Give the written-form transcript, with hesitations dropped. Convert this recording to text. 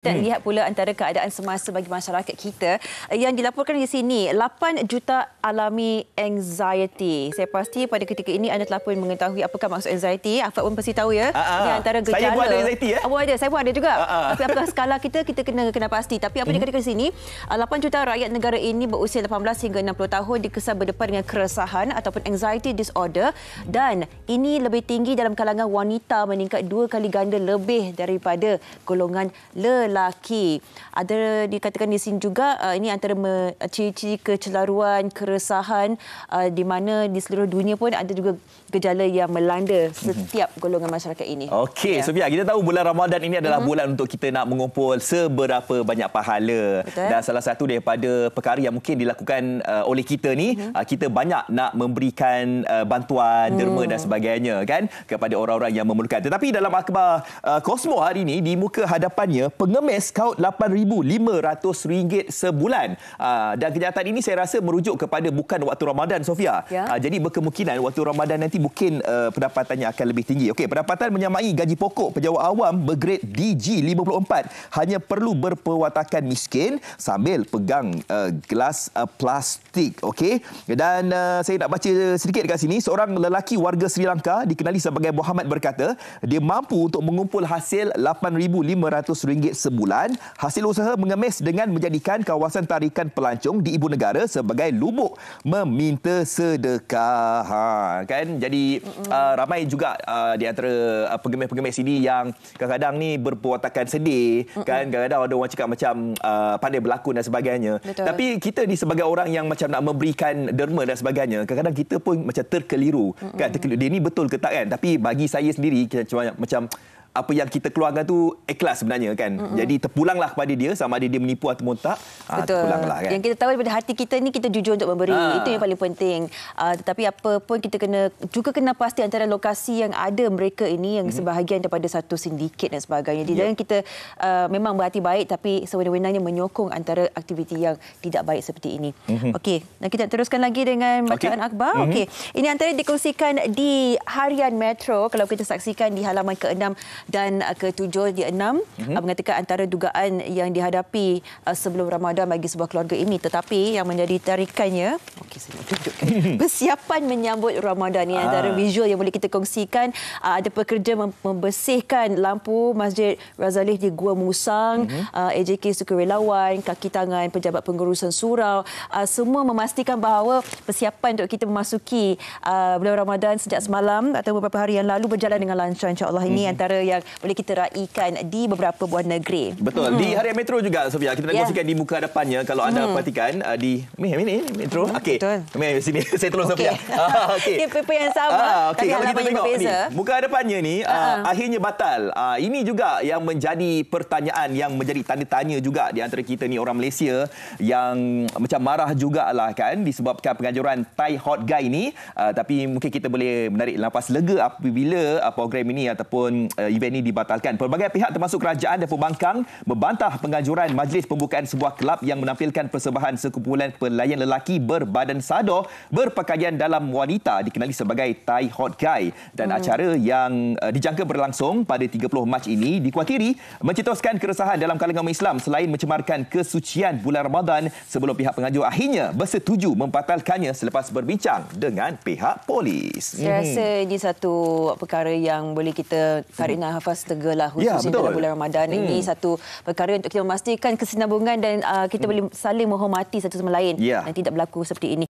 Kita lihat pula antara keadaan semasa bagi masyarakat kita yang dilaporkan di sini, 8 juta alami anxiety. Saya pasti pada ketika ini anda telah pun mengetahui apakah maksud anxiety. Afak pun pasti tahu ya. Ini antara gejala. Saya pun ada anxiety ya. Saya pun ada juga. Tapi apakah skala kita kena pasti. Tapi apa dikatakan di sini, 8 juta rakyat negara ini berusia 18 hingga 60 tahun dikesan berdepan dengan keresahan ataupun anxiety disorder, dan ini lebih tinggi dalam kalangan wanita, meningkat 2 kali ganda lebih daripada golongan lelaki. Ada dikatakan di sini juga ini antara ciri-ciri kecelaruan, keresahan di mana di seluruh dunia pun ada juga gejala yang melanda setiap golongan masyarakat ini. Okey, Sofia, kita tahu bulan Ramadan ini adalah bulan untuk kita nak mengumpul seberapa banyak pahala. Betul. Dan salah satu daripada perkara yang mungkin dilakukan oleh kita ni, kita banyak nak memberikan bantuan, derma dan sebagainya kan kepada orang-orang yang memerlukan. Tetapi dalam akhbar Cosmo hari ini, di muka hadapannya pengemis kaut RM8,500 sebulan. Dan kenyataan ini saya rasa merujuk kepada bukan waktu Ramadan, Sofia. Ya. Jadi berkemungkinan waktu Ramadan nanti mungkin pendapatannya akan lebih tinggi. Okey, pendapatan menyamai gaji pokok pejabat awam bergrade DG54 hanya perlu berperwatakan miskin sambil pegang gelas plastik. Okey, dan saya nak baca sedikit dekat sini. Seorang lelaki warga Sri Lanka dikenali sebagai Muhammad berkata dia mampu untuk mengumpul hasil RM8,500 sebulan hasil usaha mengemis dengan menjadikan kawasan tarikan pelancong di ibu negara sebagai lubuk meminta sedekah. Kan? Jadi ramai juga di antara pengemis-pengemis ini yang kadang-kadang ni berperwatakan sedih. Kan? Kadang-kadang ada orang cakap macam pandai berlakon dan sebagainya. Betul. Tapi kita ni sebagai orang yang macam nak memberikan derma dan sebagainya, kadang-kadang kita pun macam terkeliru. Kan? Dia ni betul ke tak kan? Tapi bagi saya sendiri macam apa yang kita keluarkan tu ikhlas sebenarnya kan. Jadi terpulanglah kepada dia sama ada dia menipu ataupun tak. Betul. Terpulanglah kan. Yang kita tahu daripada hati kita ni kita jujur untuk memberi. Itu yang paling penting. Tetapi apa pun kita kena pasti antara lokasi yang ada mereka ini yang sebahagian daripada satu sindiket dan sebagainya. Jangan kita memang berhati baik tapi sewenang-wenangnya menyokong antara aktiviti yang tidak baik seperti ini. Okey, dan kita teruskan lagi dengan bacaan akhbar. Okey. Ini antara dikongsikan di Harian Metro kalau kita saksikan di halaman ke-6 dan ke-7 di 6 mengatakan antara dugaan yang dihadapi sebelum Ramadan bagi sebuah keluarga ini, tetapi yang menjadi tarikannya saya nak tunjukkan persiapan menyambut Ramadan ni antara visual yang boleh kita kongsikan. Ada pekerja membersihkan lampu Masjid Razalih di Gua Musang, AJK sukarelawan, kaki tangan pejabat pengurusan surau, semua memastikan bahawa persiapan untuk kita memasuki bulan Ramadan sejak semalam atau beberapa hari yang lalu berjalan dengan lancar, insya-Allah. Ini antara yang boleh kita raikan di beberapa buah negeri. Betul. Di Harian Metro juga, Sofia, kita nak kongsikan di muka hadapannya. Kalau anda perhatikan di Metro. Okey. Sini saya tolong Sofia. Okey. Paper yang sama. Okey, kalau kita tengok ni, muka hadapannya ni akhirnya batal. Ini juga yang menjadi pertanyaan, yang menjadi tanda tanya juga di antara kita ni orang Malaysia yang macam marah jugalah kan disebabkan penganjuran Thai Hot Guy ni. Tapi mungkin kita boleh menarik nafas lega apabila program ini ataupun event ini dibatalkan. Pelbagai pihak termasuk kerajaan dan pembangkang membantah penganjuran majlis pembukaan sebuah kelab yang menampilkan persembahan sekumpulan pelayan lelaki berbadan sador berpakaian dalam wanita dikenali sebagai Thai Hot Guy, dan acara yang dijangka berlangsung pada 30 Mac ini dikuatiri mencetuskan keresahan dalam kalangan umat Islam selain mencemarkan kesucian bulan Ramadan sebelum pihak penganjur akhirnya bersetuju membatalkannya selepas berbincang dengan pihak polis. Saya rasa ini satu perkara yang boleh kita tarik nafas tegalah khususnya dalam bulan Ramadan. Ini satu perkara untuk kita memastikan kesinambungan dan kita boleh saling menghormati satu sama lain dan tidak berlaku seperti ini.